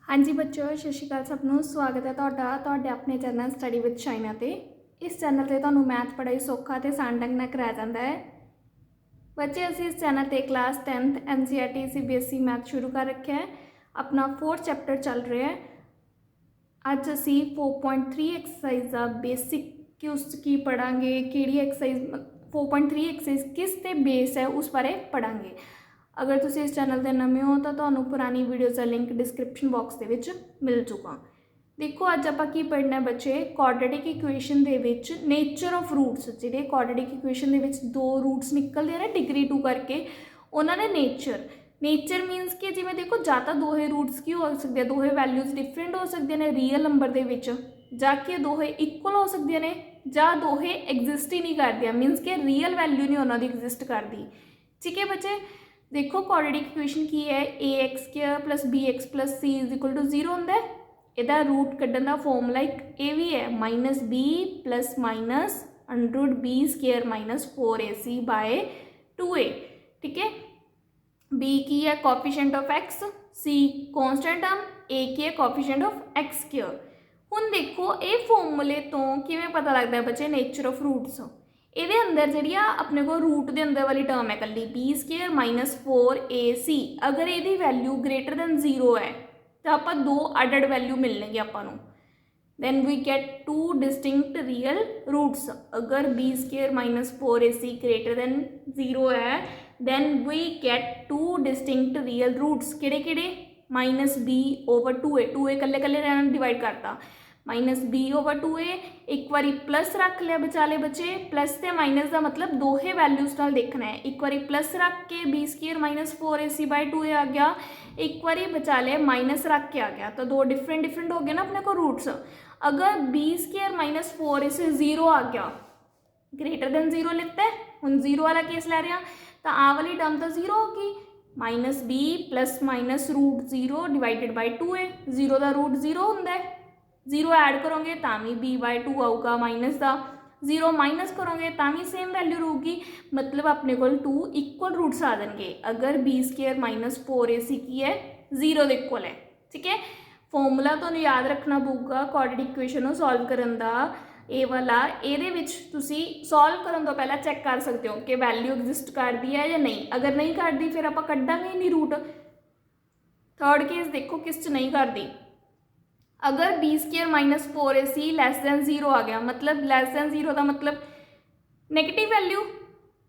हाँ जी बच्चों, सत श्री अकाल सबनों। स्वागत है तुहाडा अपने चैनल स्टडी विद चाइना ते। इस चैनल ते तुहानूं मैथ बड़ा ही सौखा ते आसान ढंग नाल कराया जाता है। बच्चे असीं इस चैनल ते class 10th NCERT CBSE math शुरू कर रखा है। अपना 4th चैप्टर चल रहा है। अज असीं 4.3 एक्सरसाइज का बेसिक उस की पढ़ांगे, किहड़ी एक्सरसाइज 4.3 एक्सरसाइज किस ते बेस है उस बारे पढ़ांगे। अगर तुसीं इस चैनल ते नवे हो तो तुहानूं पुरानी वीडियोज़ का लिंक डिस्क्रिप्शन बॉक्स दे विच मिल जूगा। देखो अज आपां की पढ़ना है बच्चे, क्वाड्रेटिक इक्वेशन दे विच नेचर ऑफ रूट्स, जिहड़े क्वाड्रेटिक इक्वेशन दे विच दो रूट्स निकलते हैं ना डिग्री 2 करके, उन्होंने नेचर मीनस कि जिवें देखो जां तां दोहे रूट्स की हो सकते हैं, दोहे वैल्यूज़ डिफरेंट हो सकते हैं रियल नंबर दे विच, जां कि दोहे इक्वल हो सकते हैं, जां दोहे एग्जिस्ट ही नहीं करदियां, मीनस कि रियल वैल्यू नहीं उन्होंने एग्जिस्ट करती। ठीक है बच्चे, देखो क्वाड्रेटिक इक्वेशन की है ax² plus bx plus c is equal to 0 होंदा है। इहदा रूट कड्ढण दा फॉर्मूला एक ये भी है -b plus minus √b² minus 4ac by 2a। ठीक है, b की है coefficient of x, c constant term, a की है कोफिशिएंट ऑफ x²। हुण देखो ये फॉर्मूले तो किवें पता लगता है बच्चे नेचर ऑफ रूट्स। ये अंदर जी अपने को रूट के अंदर वाली टर्म है कली b² माइनस 4ac। अगर ये वैल्यू ग्रेटर दैन 0 है तो आप दो अड वैल्यू मिलने आपां नूं। Then we get two distinct real roots. अगर b² minus 4ac greater than 0 है then we get two distinct real roots. किहड़े -b/2a, 2a कल्ले कल्ले डिवाइड करता, -b/2a। एक बार प्लस रख लिया बचाले बच्चे, प्लस से माइनस का मतलब दोहे वैल्यूज नाल देखना है। एक बार प्लस रख के b² minus 4ac by 2a आ गया, एक बार बचाले माइनस रख के आ गया, तो दो डिफरेंट हो गए ना अपने को रूट्स। अगर b² माइनस 4ac 0 आ गया, ग्रेटर दैन 0 लिखता है, हम 0 वाला केस लै रहे हैं, तो आ वाली टर्म तो 0 होगी, -b plus minus √0 divided by 2a। 0 का रूट 0 होंदा है, 0 ऐड करोगे तो भी b/2 आऊगा माइनस का, 0 माइनस करोगे तो भी सेम वैल्यू रहूगी, मतलब अपने को 2 इक्वल रूट्स आ जाएंगे अगर b² माइनस 4ac की है 0 के इक्वल है। ठीक है, फॉर्मूला तो याद रखना पऊगा क्वाड्रेटिक इक्वेशन को सॉल्व करने का। ये वाला ये सॉल्व करने तो पहला चेक कर सकते हो कि वैल्यू एग्जिस्ट करती है या नहीं। अगर नहीं करती फिर आप कड्डांगे ही नहीं रूट। थर्ड केस देखो किस नहीं करती। अगर b² minus 4ac lace than 0 आ गया, मतलब लैस दैन 0 का मतलब नेगेटिव वैल्यू,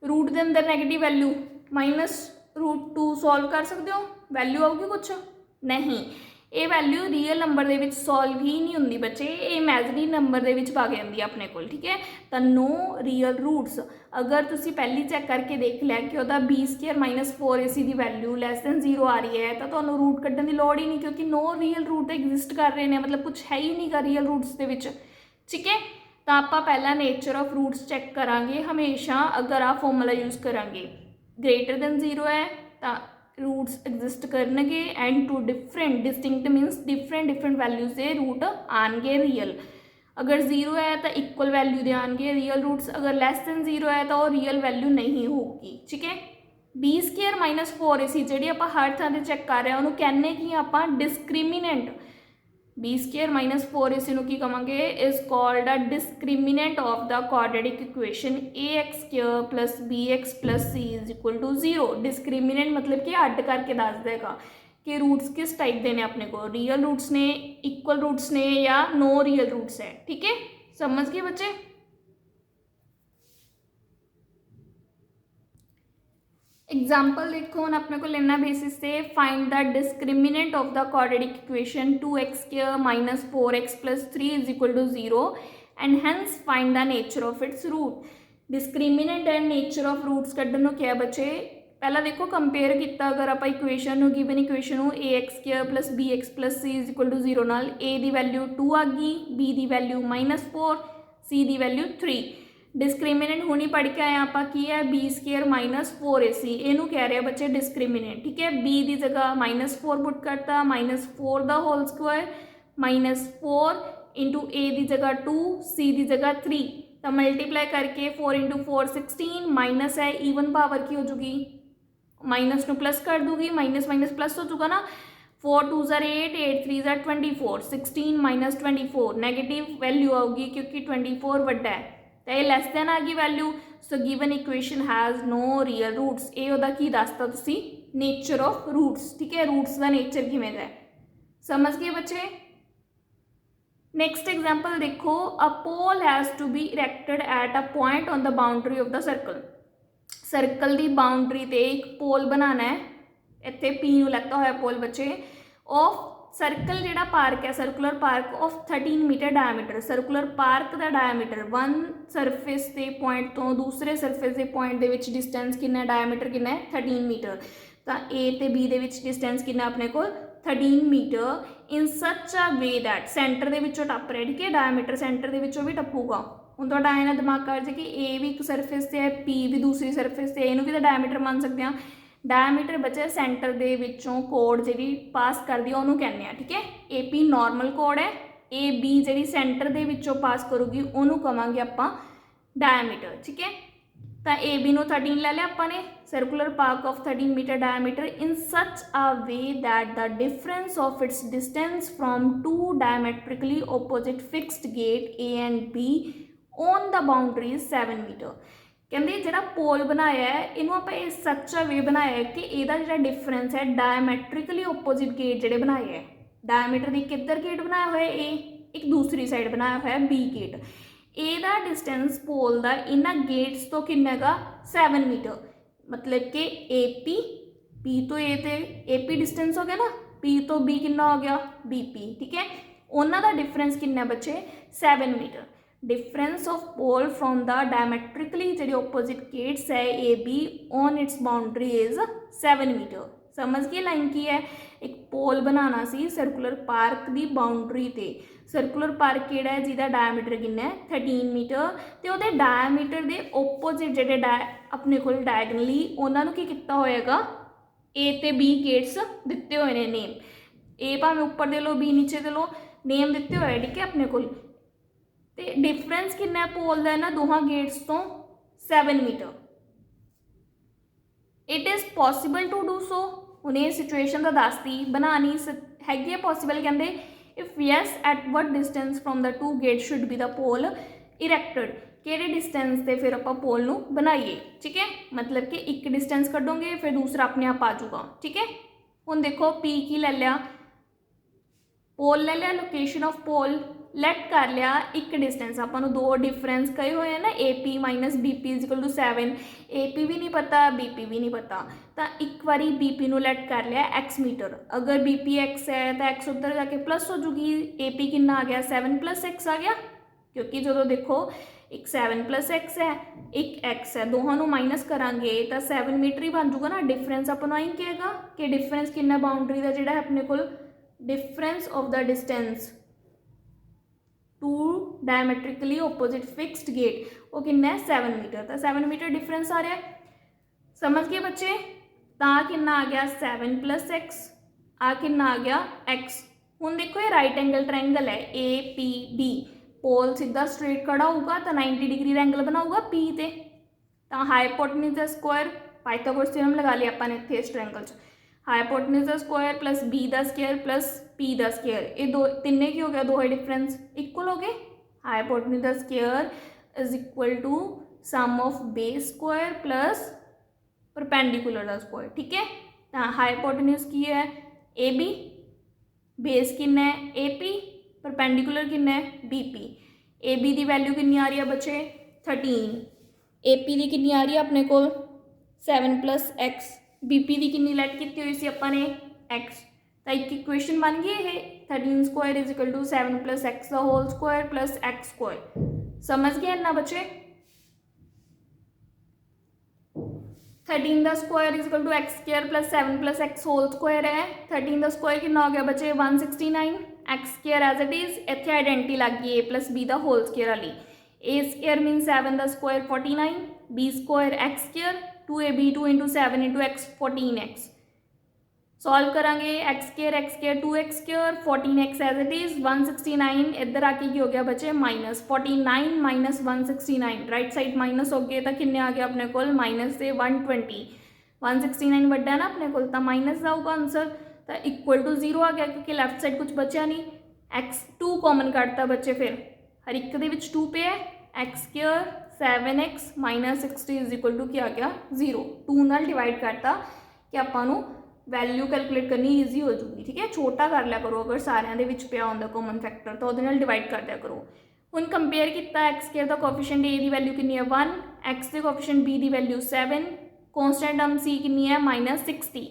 रूट के अंदर नेगेटिव वैल्यू -√2 सॉल्व कर सकते हो, वैल्यू आऊगी कुछ नहीं। ये वैल्यू रियल नंबर के सॉल्व ही नहीं होंगी बच्चे, ये इमेजनरी नंबर के भाग जाती है अपने को। ठीक है, तो नो रियल रूट्स। अगर तुम पहली चेक करके देख लिया कि वह b² माइनस 4ac की वैल्यू लैस दैन 0 आ रही है, तो रूट कड्ढण की लड़ ही नहीं, क्योंकि नो रियल रूट एग्जिस्ट कर रहे हैं, मतलब कुछ है ही नहीं गा रियल रूट्स के विच। ठीक है, तो आप पहला नेचर ऑफ रूट्स चेक करांगे हमेशा। अगर आप फॉर्मूला यूज करांगे ग्रेटर दैन 0 है तो रूट्स एग्जिस्ट करनगे, and two different distinct means different values के रूट आएंगे रियल। अगर 0 है तो इक्वल वैल्यू दे आएंगे रियल रूट्स, अगर लैस दैन 0 है तो रियल वैल्यू नहीं होगी। ठीक है, b² माइनस 4ac जी आप हर थां ते चेक कर रहे हैं उन्होंने कहने कि आप डिस्क्रिमिनेंट। b² माइनस 4ac की कहेंगे is called a discriminant of the quadratic equation ax² plus bx plus c is equal to 0। Discriminant मतलब कि अड करके दस देगा कि रूट्स किस टाइप देने अपने को, रियल रूट्स ने, इक्वल रूट्स ने या नो रियल रूट्स है। ठीक है, समझ गए बच्चे। एग्जाम्पल देखो हम अपने को लेना बेसिस से, find the discriminant of the quadratic equation 2x² minus 4x plus 3 is equal to 0 and hence find the nature of its root. Discriminant and nature of roots कड्ढण क्या है बच्चे, पहला देखो कंपेयर किया। अगर आप equation given equation ax² plus bx plus c is equal to 0 नाल a की वैल्यू 2 आ गई, b की वैल्यू -4, c की वैल्यू 3। डिस्क्रिमिनेंट हुणी पढ़ के आए आप की है b² माइनस 4ac, इनू कह रहे हैं बच्चे डिस्क्रिमिनेंट। ठीक है, b की जगह -4 पुट करता, -4 the whole square, -4 into a की जगह 2, c की जगह 3, तो मल्टीप्लाई करके 4 इंटू 4 16, माइनस है इवन पावर की हो जूगी, माइनस को प्लस कर दूंगी, माइनस माइनस प्लस हो चुका ना, 4 2 ज़ार 8, 8 3 ज़ार 24, 16 माइनस 24 नैगेटिव वैल्यू आऊगी क्योंकि 24 वड्डा है तो ये लैस दैन आ गई value. So given equation has no real roots. ये उहदा की दसता तुसी नेचर ऑफ रूट्स, ठीक है, रूट्स का नेचर किवें दा है, समझ गए बच्चे। नेक्स्ट एग्जाम्पल देखो, a pole has to be erected at a point on the boundary of the circle. Circle की बाउंड्री ते एक पोल बनाना है, इत्थे पी नूं लैता होया पोल बच्चे, ऑफ सर्कल जिहड़ा पार्क है circular park of 13 metre diameter. Circular park का डायमीटर वन सरफेस के पॉइंट तो दूसरे सरफेस के पॉइंट के विच डिस्टेंस कितना है, डायमीटर कितना है 13 मीटर। तो ए ते बी दे विच डिस्टेंस कितना अपने को 13 metre in such a way that centre के विचों टप रहा है, ठीक है, डायमीटर सेंटर के विचों भी टपूगा। हुण तुहाडा आए ना दिमाग कर जाए कि ए भी एक सरफेस से है, पी भी दूसरी सरफेस से, इनू भी तो डायमीटर मान सकते हैं। डायमीटर बचे सेंटर दे विचों कोड जी पास कर दी उन्होंने कहने, ठीक है, ए पी नॉर्मल कोड है, ए बी जी सेंटर दे विचों पास करूगी उन्होंने कहांगे आपां डायमीटर, ठीक है। तो ए बी नूं 13 ले लिया आपां ने, circular park of 13 metre diameter in such a way that the difference of its distance from two diametrically opposite fixed gate A and B on the boundary 7 metre. कहते जो पोल बनाया है इनू आप सच वे बनाया है कि यदा जो डिफरेंस है डायमैट्रिकली ओपोजिट गेट जोड़े बनाए है, डायमीटर की किधर गेट बनाया हुआ है ए, एक दूसरी साइड बनाया हुआ है बी गेट। ए दा डिस्टेंस पोल का इन्होंने गेट्स तो किन्ने का 7 मीटर, मतलब कि ए पी, पी तो ए पी डिस्टेंस हो गया ना, पी तो बी कितना हो गया बी पी, ठीक है। उन्होंने डिफरेंस किन्ना बचे 7 metre. Difference of pole from the diametrically जी ओपोजिट गेट्स है A B on its boundary is 7 metre. समझ गए लाइन की है, एक पोल बनाना सी सर्कुलर पार्क की बाउंड्री ते। सर्कुलर पार्क किहड़ा है जिहदा डायमीटर कितना है 13 मीटर, तो वो डायमीटर के ओपोजिट जोड़े अपने को डायगनली उन्होंने की किया होएगा ए ते बी गेट्स दिते हुए ने नेम, ए भावें उपर दे लो बी नीचे दे लो, नेम दिते हुए, ठीक है, अपने को। तो डिफरेंस कितना पोल का इन्होंने दोहां गेट्स तो 7 metre. It is possible to do so. उन्हें सिचुएशन तो दस दी बनानी हैगी पॉसीबल, कहते if yes at what distance from the two gate should be the pole erected, किहड़े डिस्टेंस से फिर आप पोल नूं बनाइए, ठीक है, मतलब कि एक डिस्टेंस कड्डोगे फिर दूसरा अपने आप आ जाऊगा, ठीक है। हुण देखो पी की ले लिया, पोल ले लिया, लोकेशन ऑफ पोल लैट कर लिया, एक डिस्टेंस आपको दो डिफरेंस कहे हुए हैं ना, A P minus B P is equal to 7, A P भी नहीं पता बी पी भी नहीं पता, तो एक बारी बी पी नूं लैट कर लिया एक्स मीटर। अगर बी पी एक्स है तो एक्स उधर जाके प्लस हो जूगी, ए पी कितना आ गया 7 प्लस एक्स आ गया, क्योंकि जो देखो एक 7 प्लस एक्स है एक एक्स है, दोनों माइनस करांगे तो 7 मीटर ही बन जूगा ना। डिफरेंस अपना ही कहेगा कि डिफरेंस कितना बाउंड्री का जोड़ा है अपने को, difference of the distance to diametrically opposite fixed gate वो कितना है 7 मीटर, तो 7 मीटर डिफरेंस आ रहा है, समझ गए बच्चे। तो कितना आ गया 7 प्लस एक्स, आ कितना आ गया एक्स। हुण देखो ये राइट एंगल ट्रायंगल है ए पी बी, पोल सीधा स्ट्रेट खड़ा होगा तो 90 डिग्री का एंगल बनाऊगा पी ते, तो hypotenuse the square, Pythagoras theorem लगा लिया अपन इत्थे इस ट्रायंगल च, hypotenuse the square plus b the square plus P the square, ये दो तिने की हो गया, दो है डिफरेंस इक्वल हो गए। Hypotenuse the square is equal to sum of base square plus perpendicular the square, ठीक है। तो हाइपोटेन्यूज की है ए बी, बेस कितना है ए पी, परपेंडिकुलर कितना है बी पी। ए बी की वैल्यू कितनी आ रही है बच्चे 13, ए पी की कितनी आ रही है अपने को 7 प्लस एक्स, बी पी की कितनी लैट की हुई सी अपन ने एक्स, तो एक इक्वेशन बन गई है 13 square is equal to 7 plus x the whole square plus x square. समझ गए ना बच्चे, 13 the square is equal to x square plus 7 plus x whole square है। 13 द स्क्वायर कितना हो गया बच्चे 169, x square as it is, इतने आइडेंटिटी लग गई a plus b the whole square वाली, a square mean 7 the square 49, b square x square 2ab 2 into 7 into x 14x। Solve करांगे x square 2x square 14x as it is 169, इधर आके की हो गया बच्चे minus 49 minus 169, right side minus हो गए तो किन्ने आ गया अपने को माइनस से 120, 169 बड़ा है ना अपने को, तो माइनस का होगा आंसर, तो इक्वल टू 0 आ गया क्योंकि लैफ्ट साइड कुछ बचा नहीं। x2 कॉमन कटता बच्चे, फिर हर एक दे विच 2 पे है, x² 7x minus 60 is equal to क्या आ गया 0। 2 नाल डिवाइड करता कि आपां नूं वैल्यू कैलकुलेट करनी ईजी हो जूगी। ठीक है, छोटा कर लिया करो, अगर सारिਆਂ ਦੇ ਵਿੱਚ ਪਿਆ ਹੁੰਦਾ कॉमन फैक्टर तो ਉਹਦੇ ਨਾਲ डिवाइड कर दिया करो। ਹੁਣ कंपेयर किया x² the coefficient a the value कितनी है 1, x ਦੇ ਕੋਐਫੀਸ਼ੀਐਂਟ b ਦੀ वैल्यू 7, कॉन्स्टेंट टर्म c कितनी है -60।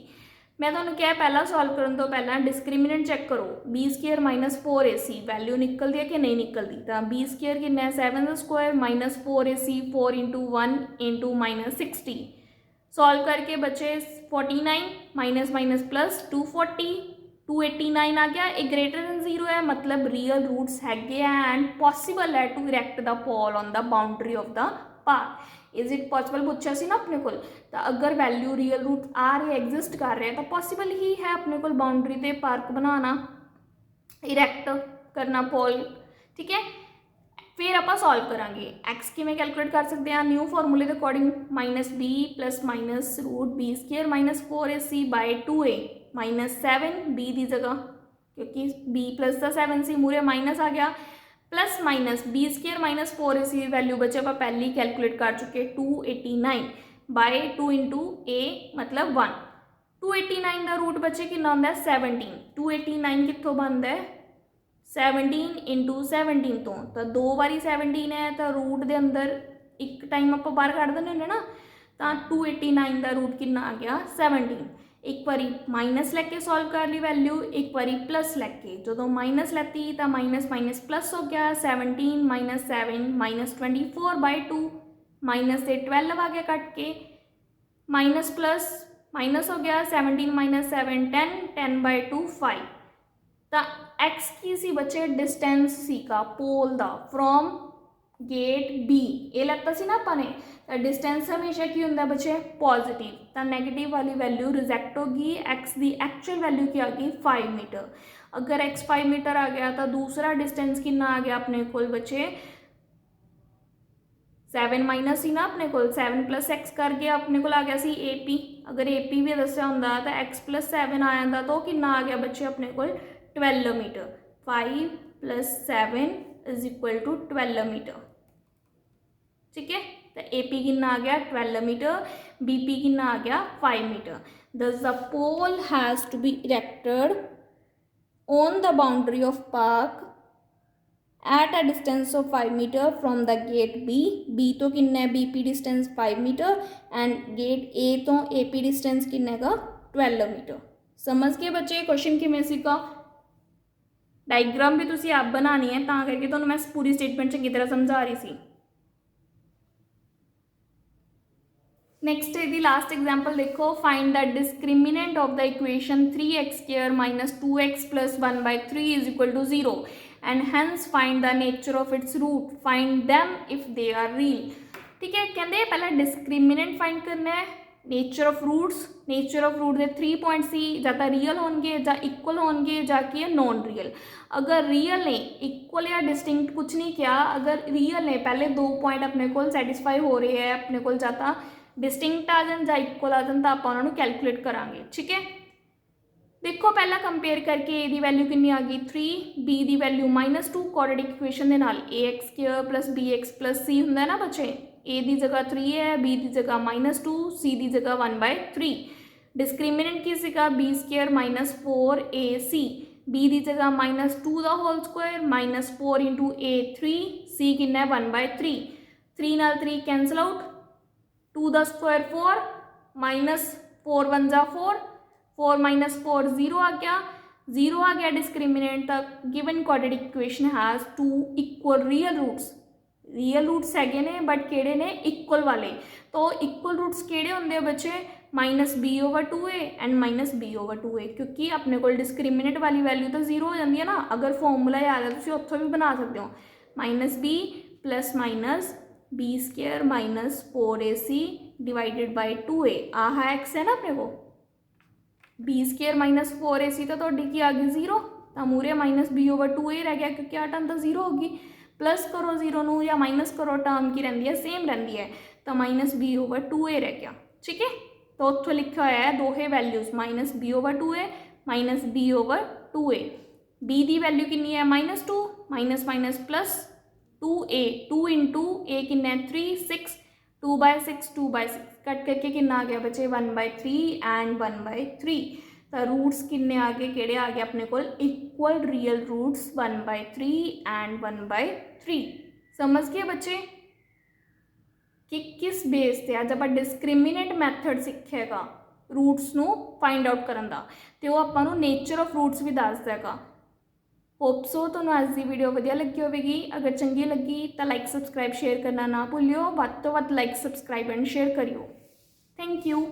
मैं तुहानूं क्या पहला सॉल्व करने तो पहला डिस्क्रिमिनेंट चेक करो, b² -4ac वैल्यू निकलती है कि नहीं निकलती। तो b² कितना है 7² -4ac 4 × 1 × -60 सॉल्व करके बचे 49 माइनस माइनस प्लस 240 289 आ गया। एक ग्रेटर दैन 0 है मतलब रियल रूट्स हैगे एंड पॉसिबल है to erect the pole on the boundary of the park. Is it possible पूछा सी ना अपने को, तो अगर वैल्यू रियल रूट आ रहे एग्जिस्ट कर रहे हैं तो पॉसिबल ही है अपने को बाउंड्री पे पार्क बनाना, इरेक्ट करना पोल। ठीक है, फिर आप सॉल्व करांगे। एक्स किमें कैलकुलेट कर सकते हैं न्यू फॉर्मूले के according -b plus minus √b² -4ac by 2a -7 b की जगह क्योंकि b प्लस का 7 सी मूरे माइनस आ गया प्लस माइनस b² -4ac की वैल्यू बचे आप पहले ही कैलकुलेट कर चुके 289 बाय 2 × a मतलब 1। 289 का रूट बचे कि 17। 289 कितों बनता है 17 × 17 तो 2 बारी 17 है तो रूट के अंदर एक टाइम आप बाहर कढ़ देने होंगे ना, तो 289 का रूट कितना आ गया 17। एक बारी माइनस लैके सॉल्व कर ली वैल्यू, एक बारी प्लस लैके जो माइनस लैती तो माइनस माइनस प्लस हो गया 17 - 7 -24/2 माइनस से 12 आ गया कट के माइनस प्लस माइनस हो गया 17 - 7 10 10/2 5। तो एक्स की सी बचे डिस्टेंस सी का पोल दा फ्रॉम गेट बी ये लगता सी ना अपने, तो डिस्टेंस हमेशा की होंगे बचे पॉजिटिव, तो नैगेटिव वाली वैल्यू रिजेक्ट होगी। एक्स की एक्चुअल वैल्यू क्या आ गई 5 मीटर। अगर एक्स 5 मीटर आ गया तो दूसरा डिस्टेंस कितना आ गया अपने को बचे 7 माइनस ही ना अपने को 7 + x कर गया अपने को आ गया सी AP। अगर AP भी दसिया होंगे तो x + 7 आ जाता तो कितना आ गया बच्चे अपने को 12 मीटर। 5 + 7 = 12 मीटर। ठीक है, तो AP कितना आ गया 12 मीटर, BP कितना आ गया 5 metre. Thus the pole has to be erected on the boundary of park at a distance of 5 meter from the gate B। B तो कितना है BP distance 5 metre and gate A तो AP distance कितना है 12 metre. समझ के बच्चे question किमें सीखा, डायग्राम भी तुसी आप बनानी है ता करके तो मैं पूरी स्टेटमेंट चंगी तरह समझा रही सी। नेक्स्ट है दी लास्ट एग्जाम्पल देखो, find the discriminant of the equation 3x² - 2x + 1/3 = 0 and hence find the nature of its root, find them if they are real. ठीक है, कहते पहला डिस्क्रिमिनेंट फाइंड करना है, nature of roots, nature of root के 3 point सी या तो real होंगे या इक्वल होंगे या कि नॉन रियल। अगर रियल ने इक्वल या डिस्टिंक्ट कुछ नहीं किया, अगर रियल ने पहले 2 पॉइंट अपने को सैटिस्फाई हो रहे हैं अपने को जाता डिस्टिंक्ट आ जाए या इक्वल आ जाए तो आप उन्होंने कैलकुलेट करांगे। ठीक है, देखो पहला कंपेयर करके ए की वैल्यू कितनी आ गई 3, बी की वैल्यू -2 क्वाड्रेटिक इक्वेशन के नाल ax² + bx + c होंगे ना बच्चे, ए की जगह 3 है, बी की जगह -2, सी की जगह 1/3। डिस्क्रिमिनेंट की सीगा b² - 4ac, बी की जगह -2 द होल स्क्वायर -4 × a3, सी कितना 1/3। 3 नाल 3 कैंसल आउट, 2 द स्क्वायर 4 -4 × 1 = 4, 4 - 4 0 आ गया, 0 आ गया डिस्क्रिमिनेंट तक। Given quadratic equation has 2 equal real roots, real roots हैगे ने बट केड़े ने इक्वल वाले। तो इक्वल रूट्स केड़े होंगे बच्चे -b/2a एंड -b/2a, क्योंकि अपने को डिस्क्रिमिनेंट वाली वैल्यू तो 0 हो जाती है ना। अगर फॉर्मूला याद है तो उत्थों भी बना सकते हो -b + -b² - 4ac / 2a आह एक्स है ना अपने को, b² - 4ac तो की आ गई 0, तो मूरे -b/2a रह गया क्योंकि आ टर्म तो 0 होगी। प्लस करो 0 नू या माइनस करो टर्म की रही है सेम रही है, तो -b/2a रह गया। ठीक है, तो उत्थों लिखा हुआ है दोहे values -b/2a minus b over 2a। B की वैल्यू कितनी है -2, minus minus plus 2a, 2 into a कितना है 3, 6, 2/6, 2/6 कट करके कितना आ गया बच्चे 1/3 एंड 1/3। तो रूट्स कितने आ गए, केड़े आ गए अपने को इक्वल रियल रूट्स 1/3 एंड 1/3। समझ गए बच्चे कि किस बेस से अज आप डिस्क्रिमिनेट मैथड सीखेगा रूट्स नू फाइंड आउट करन दा, ते वो आपां नू नेचर ऑफ रूट्स भी दस देगा। होप सो तुहानूं अज दी वीडियो वधिया लगी होवेगी। अगर चंगी लगी तो लाइक सबसक्राइब शेयर करना ना भूलियो। वध तो वध लाइक सबसक्राइब एंड शेयर करियो। Thank you.